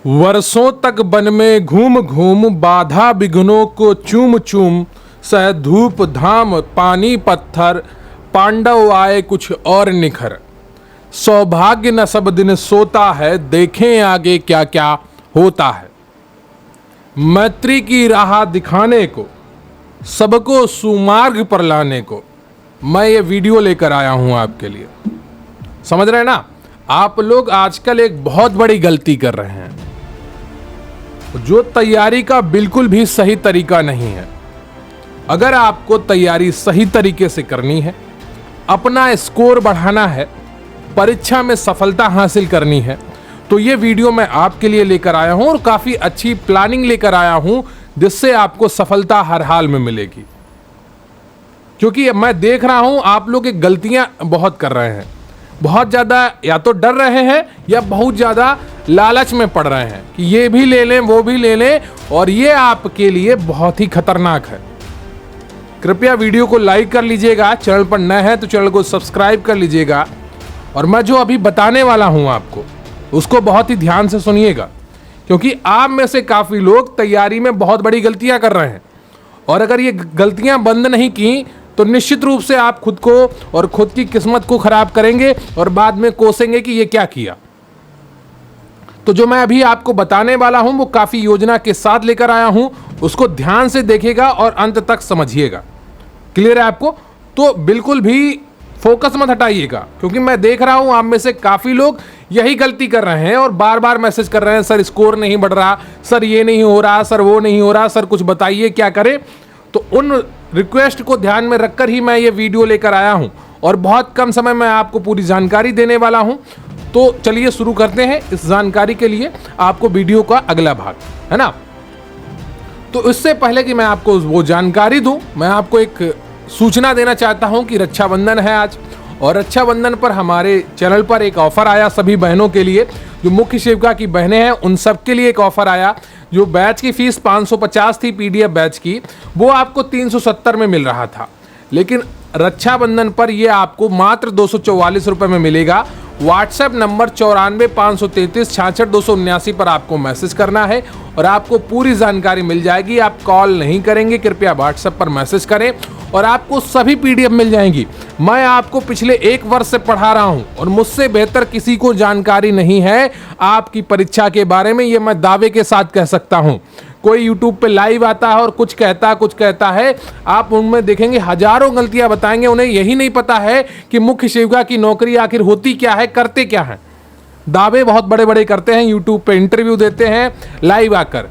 वर्षों तक वन में घूम घूम बाधा विघ्नों को चूम चूम सह धूप धाम पानी पत्थर पांडव आए कुछ और निखर। सौभाग्य न सब दिन सोता है, देखें आगे क्या क्या होता है। मैत्री की राह दिखाने को, सबको सुमार्ग पर लाने को मैं ये वीडियो लेकर आया हूं आपके लिए। समझ रहे हैं ना? आप लोग आजकल एक बहुत बड़ी गलती कर रहे हैं, जो तैयारी का बिल्कुल भी सही तरीका नहीं है। अगर आपको तैयारी सही तरीके से करनी है, अपना स्कोर बढ़ाना है, परीक्षा में सफलता हासिल करनी है, तो ये वीडियो मैं आपके लिए लेकर आया हूं और काफी अच्छी प्लानिंग लेकर आया हूं, जिससे आपको सफलता हर हाल में मिलेगी। क्योंकि मैं देख रहा हूं आप लोग एक गलतियां बहुत कर रहे हैं, बहुत ज़्यादा या तो डर रहे हैं या बहुत ज़्यादा लालच में पड़ रहे हैं कि ये भी ले लें वो भी ले लें, और ये आपके लिए बहुत ही खतरनाक है। कृपया वीडियो को लाइक कर लीजिएगा, चैनल पर नए हैं तो चैनल को सब्सक्राइब कर लीजिएगा, और मैं जो अभी बताने वाला हूं आपको उसको बहुत ही ध्यान से सुनिएगा, क्योंकि आप में से काफ़ी लोग तैयारी में बहुत बड़ी गलतियां कर रहे हैं, और अगर ये गलतियां बंद नहीं की तो निश्चित रूप से आप खुद को और खुद की किस्मत को खराब करेंगे और बाद में कोसेंगे कि ये क्या किया। तो जो मैं अभी आपको बताने वाला हूं वो काफी योजना के साथ लेकर आया हूं, उसको ध्यान से देखिएगा और अंत तक समझिएगा। क्लियर है आपको? तो बिल्कुल भी फोकस मत हटाइएगा, क्योंकि मैं देख रहा हूं आप में से काफी लोग यही गलती कर रहे हैं और बार बार मैसेज कर रहे हैं, सर स्कोर नहीं बढ़ रहा, सर ये नहीं हो रहा, सर वो नहीं हो रहा, सर कुछ बताइए क्या करें। तो उन रिक्वेस्ट को ध्यान में रखकर ही मैं ये वीडियो लेकर आया हूं, और बहुत कम समय में आपको पूरी जानकारी देने वाला हूं। तो चलिए शुरू करते हैं। इस जानकारी के लिए आपको वीडियो का अगला भाग, है ना? तो इससे पहले कि मैं आपको वो जानकारी दूं, मैं आपको एक सूचना देना चाहता हूं कि रक्षाबंधन है आज, और रक्षाबंधन पर हमारे चैनल पर एक ऑफर आया सभी बहनों के लिए, जो मुख्य सेविका की बहनें हैं उन सब के लिए एक ऑफर आया। जो बैच की फीस 550 थी पीडीएफ बैच की, वो आपको 370 में मिल रहा था, लेकिन रक्षाबंधन पर ये आपको मात्र 244 रुपये में मिलेगा। व्हाट्सएप नंबर 94 533 66 279 पर आपको मैसेज करना है और आपको पूरी जानकारी मिल जाएगी। आप कॉल नहीं करेंगे, कृपया व्हाट्सएप पर मैसेज करें और आपको सभी पीडीएफ मिल जाएंगी। मैं आपको पिछले 1 वर्ष से पढ़ा रहा हूं और मुझसे बेहतर किसी को जानकारी नहीं है आपकी परीक्षा के बारे में, ये मैं दावे के साथ कह सकता हूं। कोई यूट्यूब पे लाइव आता है और कुछ कहता है, आप उनमें देखेंगे हजारों गलतियां बताएंगे। उन्हें यही नहीं पता है कि मुख्य सेविका की नौकरी आखिर होती क्या है, करते क्या है। दावे बहुत बड़े बड़े करते हैं, यूट्यूब पे इंटरव्यू देते हैं लाइव आकर,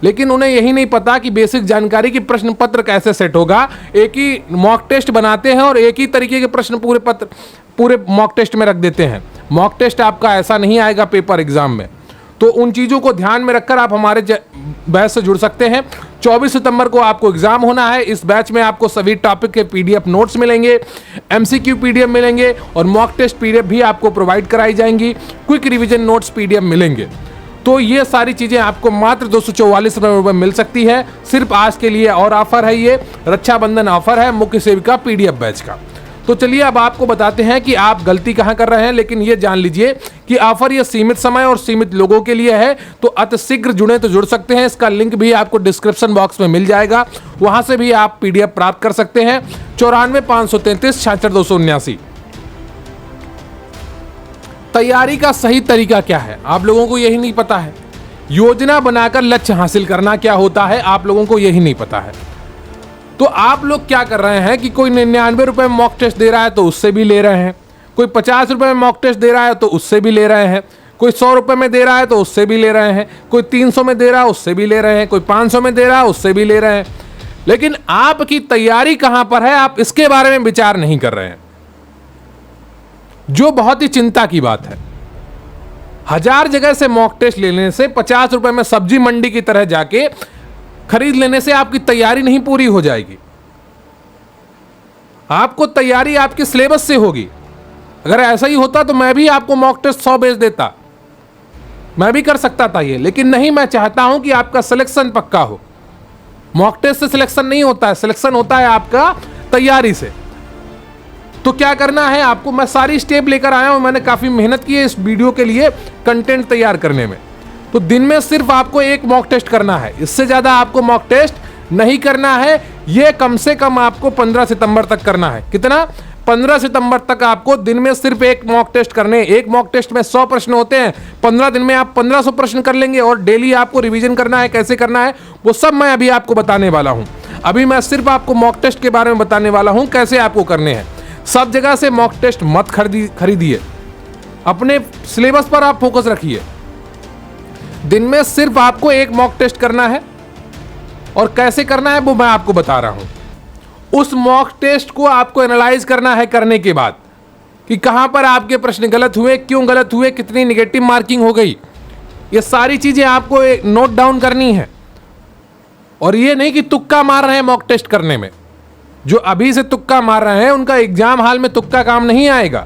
लेकिन उन्हें यही नहीं पता कि बेसिक जानकारी की प्रश्न पत्र कैसे सेट होगा। एक ही मॉक टेस्ट बनाते हैं और एक ही तरीके के प्रश्न पूरे मॉक टेस्ट में रख देते हैं। मॉक टेस्ट आपका ऐसा नहीं आएगा पेपर एग्जाम में। तो उन चीज़ों को ध्यान में रखकर आप हमारे बैच से जुड़ सकते हैं। 24 सितंबर को आपको एग्जाम होना है। इस बैच में आपको सभी टॉपिक के पीडीएफ नोट्स मिलेंगे, एमसीक्यू पीडीएफ मिलेंगे और मॉक टेस्ट पीडीएफ भी आपको प्रोवाइड कराई जाएंगी। क्विक रिवीजन नोट्स पीडीएफ मिलेंगे। तो ये सारी चीज़ें आपको मात्र 244 रुपये मिल सकती है। सिर्फ आज के लिए और ऑफर है, ये रक्षाबंधन ऑफर है मुख्य सेविका पीडीएफ बैच का। तो चलिए अब आपको बताते हैं कि आप गलती कहां कर रहे हैं, लेकिन ये जान लीजिए कि ऑफर ये सीमित समय और सीमित लोगों के लिए है। तो अतिशीघ्र जुड़े तो जुड़ सकते हैं। इसका लिंक भी आपको डिस्क्रिप्शन बॉक्स में मिल जाएगा, वहां से भी आप पीडीएफ प्राप्त कर सकते हैं। 94 533 66 279। तैयारी का सही तरीका क्या है, आप लोगों को यही नहीं पता है। योजना बनाकर लक्ष्य हासिल करना क्या होता है, आप लोगों को यही नहीं पता है। तो आप लोग क्या कर रहे हैं कि कोई 99 रुपये में मॉक टेस्ट दे रहा है तो उससे भी ले रहे हैं, कोई 50 रुपये में मॉक टेस्ट दे रहा है तो उससे भी ले रहे हैं, कोई 100 रुपये में दे रहा है तो उससे भी ले रहे हैं, कोई 300 में दे रहा है उससे भी ले रहे हैं, कोई 500 में दे रहा है उससे भी ले रहे हैं। लेकिन आपकी तैयारी कहां पर है, आप इसके बारे में विचार नहीं कर रहे हैं, जो बहुत ही चिंता की बात है। 1000 जगह से मॉक टेस्ट लेने से 50 रुपये में सब्जी मंडी की तरह जाके खरीद लेने से आपकी तैयारी नहीं पूरी हो जाएगी। आपको तैयारी आपके सिलेबस से होगी। अगर ऐसा ही होता तो मैं भी आपको मॉक टेस्ट 100 भेज देता, मैं भी कर सकता था ये, लेकिन नहीं। मैं चाहता हूं कि आपका सिलेक्शन पक्का हो। मॉक टेस्ट से सिलेक्शन नहीं होता है, सिलेक्शन होता है आपका तैयारी से। तो क्या करना है आपको, मैं सारी स्टेप लेकर आया हूं। मैंने काफी मेहनत की है इस वीडियो के लिए कंटेंट तैयार करने में। तो दिन में सिर्फ आपको एक मॉक टेस्ट करना है, इससे ज्यादा आपको मॉक टेस्ट नहीं करना है। ये कम से कम आपको 15 सितंबर तक करना है। कितना? 15 सितंबर तक आपको दिन में सिर्फ एक मॉक टेस्ट करने। एक मॉक टेस्ट में 100 प्रश्न होते हैं, 15 दिन में आप 1500 प्रश्न कर लेंगे। और डेली आपको रिवीजन करना है। कैसे करना है वो सब मैं अभी आपको बताने वाला हूं। अभी मैं सिर्फ आपको मॉक टेस्ट के बारे में बताने वाला हूं, कैसे आपको करने हैं। सब जगह से मॉक टेस्ट मत खरीदिए, अपने सिलेबस पर आप फोकस रखिए। दिन में सिर्फ आपको एक मॉक टेस्ट करना है, और कैसे करना है वो मैं आपको बता रहा हूं। उस मॉक टेस्ट को आपको एनालाइज करना है करने के बाद कि कहां पर आपके प्रश्न गलत हुए, क्यों गलत हुए, कितनी निगेटिव मार्किंग हो गई। ये सारी चीजें आपको नोट डाउन करनी है। और ये नहीं कि तुक्का मार रहे हैं मॉक टेस्ट करने में। जो अभी से तुक्का मार रहे हैं उनका एग्जाम हाल में तुक्का काम नहीं आएगा,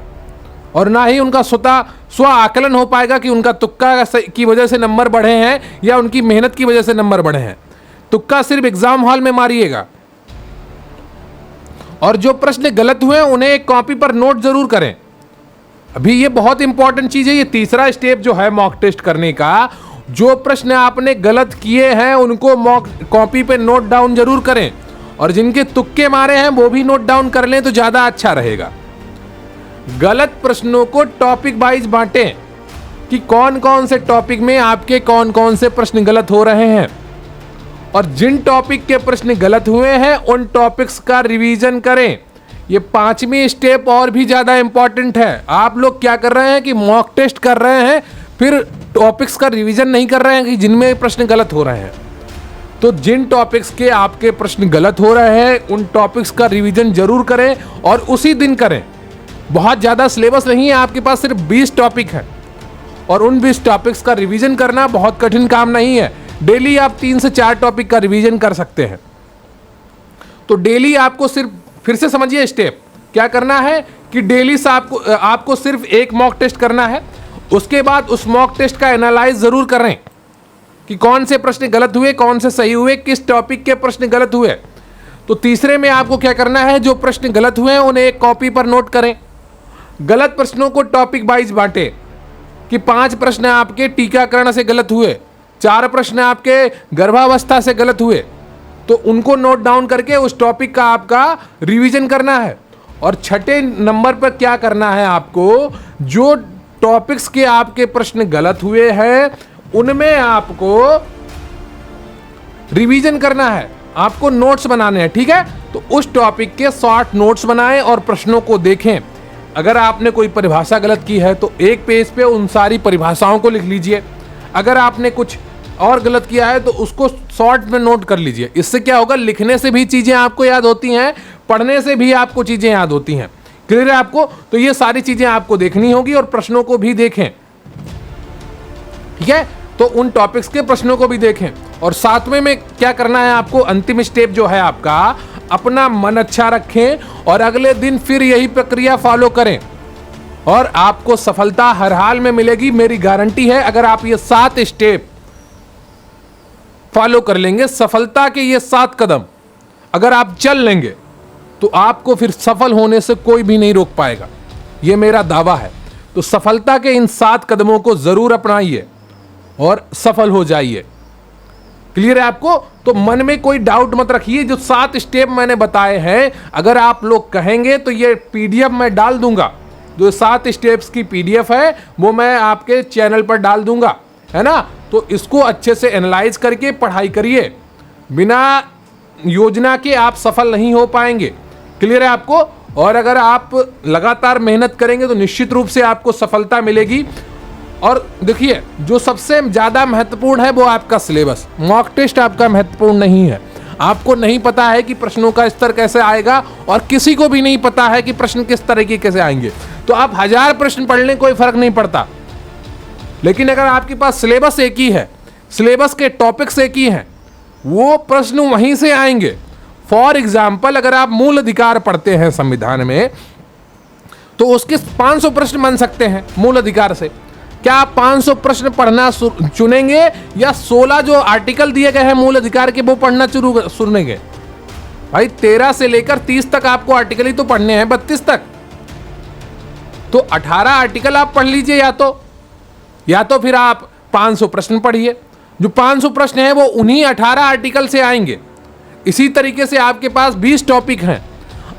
और ना ही उनका स्व आकलन हो पाएगा कि उनका तुक्का की वजह से नंबर बढ़े हैं या उनकी मेहनत की वजह से नंबर बढ़े हैं। तुक्का सिर्फ एग्जाम हॉल में मारिएगा। और जो प्रश्न गलत हुए उन्हें एक कॉपी पर नोट जरूर करें। अभी ये बहुत इंपॉर्टेंट चीज है, ये तीसरा स्टेप जो है मॉक टेस्ट करने का। जो प्रश्न आपने गलत किए हैं उनको मॉक कॉपी पे नोट डाउन जरूर करें, और जिनके तुक्के मारे हैं वो भी नोट डाउन कर लें तो ज्यादा अच्छा रहेगा। गलत प्रश्नों को टॉपिक वाइज बांटें कि कौन कौन से टॉपिक में आपके कौन कौन से प्रश्न गलत हो रहे हैं, और जिन टॉपिक के प्रश्न गलत हुए हैं उन टॉपिक्स का रिवीजन करें। ये 5वीं स्टेप और भी ज्यादा इंपॉर्टेंट है। आप लोग क्या कर रहे हैं कि मॉक टेस्ट कर रहे हैं, फिर टॉपिक्स का रिवीजन नहीं कर रहे हैं कि जिनमें प्रश्न गलत हो रहे हैं। तो जिन टॉपिक्स के आपके प्रश्न गलत हो रहे हैं उन टॉपिक्स का रिवीजन जरूर करें, और उसी दिन करें। बहुत ज़्यादा सिलेबस नहीं है आपके पास, सिर्फ 20 टॉपिक है, और उन 20 टॉपिक्स का रिवीजन करना बहुत कठिन काम नहीं है। डेली आप 3 से 4 टॉपिक का रिवीजन कर सकते हैं। तो डेली आपको सिर्फ, फिर से समझिए स्टेप क्या करना है कि डेली से आपको सिर्फ एक मॉक टेस्ट करना है। उसके बाद उस मॉक टेस्ट का एनालाइज जरूर करें कि कौन से प्रश्न गलत हुए, कौन से सही हुए, किस टॉपिक के प्रश्न गलत हुए। तो तीसरे में आपको क्या करना है, जो प्रश्न गलत हुए हैं उन्हें एक कॉपी पर नोट करें। गलत प्रश्नों को टॉपिक वाइज बांटे कि 5 प्रश्न आपके टीकाकरण से गलत हुए, 4 प्रश्न आपके गर्भावस्था से गलत हुए, तो उनको नोट डाउन करके उस टॉपिक का आपका रिवीजन करना है। और छठे नंबर पर क्या करना है आपको, जो टॉपिक्स के आपके प्रश्न गलत हुए हैं उनमें आपको रिवीजन करना है, आपको नोट्स बनाने हैं। ठीक है, तो उस टॉपिक के शॉर्ट नोट्स बनाएं और प्रश्नों को देखें। अगर आपने कोई परिभाषा गलत की है तो एक पेज पे उन सारी परिभाषाओं को लिख लीजिए। अगर आपने कुछ और गलत किया है तो उसको शॉर्ट में नोट कर लीजिए। इससे क्या होगा, लिखने से भी चीजें आपको याद होती हैं, पढ़ने से भी आपको चीजें याद होती हैं। क्लियर है आपको? तो ये सारी चीजें आपको देखनी होगी, और प्रश्नों को भी देखें। ठीक है, तो उन टॉपिक्स के प्रश्नों को भी देखें। और 7वें में क्या करना है आपको, अंतिम स्टेप जो है आपका, अपना मन अच्छा रखें और अगले दिन फिर यही प्रक्रिया फॉलो करें, और आपको सफलता हर हाल में मिलेगी। मेरी गारंटी है, अगर आप ये 7 स्टेप फॉलो कर लेंगे, सफलता के ये 7 कदम अगर आप चल लेंगे तो आपको फिर सफल होने से कोई भी नहीं रोक पाएगा। ये मेरा दावा है। तो सफलता के इन 7 कदमों को जरूर अपनाइए और सफल हो जाइए। क्लियर है आपको? तो मन में कोई डाउट मत रखिए। जो 7 स्टेप मैंने बताए हैं, अगर आप लोग कहेंगे तो ये पीडीएफ मैं डाल दूंगा। जो 7 स्टेप्स की पीडीएफ है वो मैं आपके चैनल पर डाल दूंगा, है ना? तो इसको अच्छे से एनालाइज करके पढ़ाई करिए। बिना योजना के आप सफल नहीं हो पाएंगे। क्लियर है आपको? और अगर आप लगातार मेहनत करेंगे तो निश्चित रूप से आपको सफलता मिलेगी। और देखिए, जो सबसे ज्यादा महत्वपूर्ण है वो आपका सिलेबस। मॉक टेस्ट आपका महत्वपूर्ण नहीं है। आपको नहीं पता है कि प्रश्नों का स्तर कैसे आएगा, और किसी को भी नहीं पता है कि प्रश्न किस तरह के कैसे आएंगे। तो आप 1000 प्रश्न पढ़ लें, कोई फर्क नहीं पड़ता। लेकिन अगर आपके पास सिलेबस एक ही है, सिलेबस के टॉपिक्स एक ही हैं, वो प्रश्न वहीं से आएंगे। फॉर एग्जाम्पल, अगर आप मूल अधिकार पढ़ते हैं संविधान में, तो उसके 500 प्रश्न बन सकते हैं मूल अधिकार से। क्या आप 500 प्रश्न पढ़ना चुनेंगे, या 16 जो आर्टिकल दिए गए हैं मूल अधिकार के वो पढ़ना चुनेंगे? भाई 13 से लेकर 30 तक आपको आर्टिकल ही तो पढ़ने हैं, 32 तक। तो 18 आर्टिकल आप पढ़ लीजिए, या तो फिर आप 500 प्रश्न पढ़िए। जो 500 प्रश्न है वो उन्हीं 18 आर्टिकल से आएंगे। इसी तरीके से आपके पास 20 टॉपिक हैं।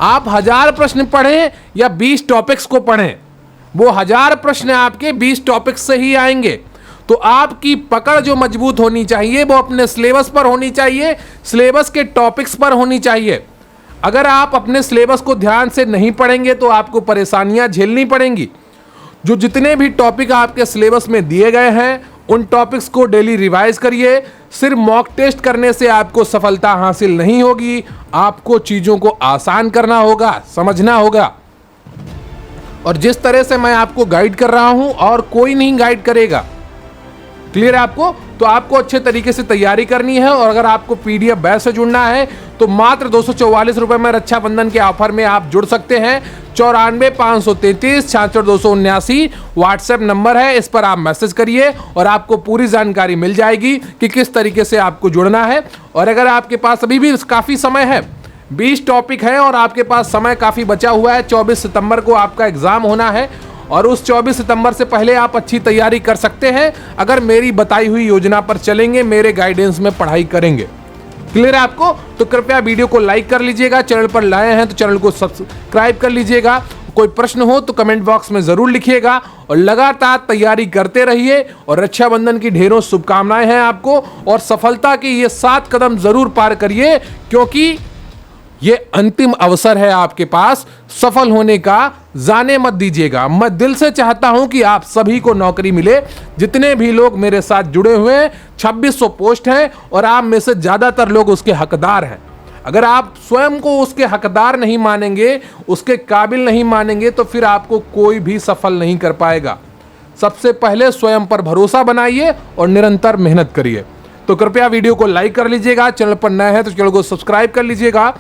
आप 1000 प्रश्न पढ़ें या 20 टॉपिक्स को पढ़ें, वो 1000 प्रश्न आपके 20 टॉपिक्स से ही आएंगे। तो आपकी पकड़ जो मजबूत होनी चाहिए वो अपने सिलेबस पर होनी चाहिए, सिलेबस के टॉपिक्स पर होनी चाहिए। अगर आप अपने सिलेबस को ध्यान से नहीं पढ़ेंगे तो आपको परेशानियां झेलनी पड़ेंगी। जो जितने भी टॉपिक आपके सिलेबस में दिए गए हैं उन टॉपिक्स को डेली रिवाइज करिए। सिर्फ मॉक टेस्ट करने से आपको सफलता हासिल नहीं होगी, आपको चीजों को आसान करना होगा, समझना होगा। और जिस तरह से मैं आपको गाइड कर रहा हूं और कोई नहीं गाइड करेगा। क्लियर है आपको? तो आपको अच्छे तरीके से तैयारी करनी है। और अगर आपको पीडीएफ बैच से जुड़ना है तो मात्र 244 रुपए में रक्षाबंधन के ऑफर में आप जुड़ सकते हैं। 94 533 66 279 व्हाट्सएप नंबर है, इस पर आप मैसेज करिए और आपको पूरी जानकारी मिल जाएगी कि किस तरीके से आपको जुड़ना है। और अगर आपके पास अभी भी काफ़ी समय है, 20 टॉपिक है और आपके पास समय काफ़ी बचा हुआ है, 24 सितंबर को आपका एग्ज़ाम होना है और उस 24 सितंबर से पहले आप अच्छी तैयारी कर सकते हैं अगर मेरी बताई हुई योजना पर चलेंगे, मेरे गाइडेंस में पढ़ाई करेंगे। क्लियर है आपको? तो कृपया वीडियो को लाइक कर लीजिएगा, चैनल पर लाए हैं तो चैनल को सब्सक्राइब कर लीजिएगा। कोई प्रश्न हो तो कमेंट बॉक्स में जरूर लिखिएगा और लगातार तैयारी करते रहिए। और रक्षाबंधन की ढेरों शुभकामनाएं हैं आपको और सफलता के ये 7 कदम जरूर पार करिए, क्योंकि ये अंतिम अवसर है आपके पास सफल होने का। जाने मत दीजिएगा। मैं दिल से चाहता हूं कि आप सभी को नौकरी मिले। जितने भी लोग मेरे साथ जुड़े हुए हैं, 2600 पोस्ट हैं और आप में से ज्यादातर लोग उसके हकदार हैं। अगर आप स्वयं को उसके हकदार नहीं मानेंगे, उसके काबिल नहीं मानेंगे, तो फिर आपको कोई भी सफल नहीं कर पाएगा। सबसे पहले स्वयं पर भरोसा बनाइए और निरंतर मेहनत करिए। तो कृपया वीडियो को लाइक कर लीजिएगा, चैनल पर नए हैं तो चैनल को सब्सक्राइब कर लीजिएगा।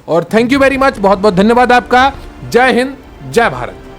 और थैंक यू वेरी मच, बहुत बहुत धन्यवाद आपका। जय हिंद, जय भारत।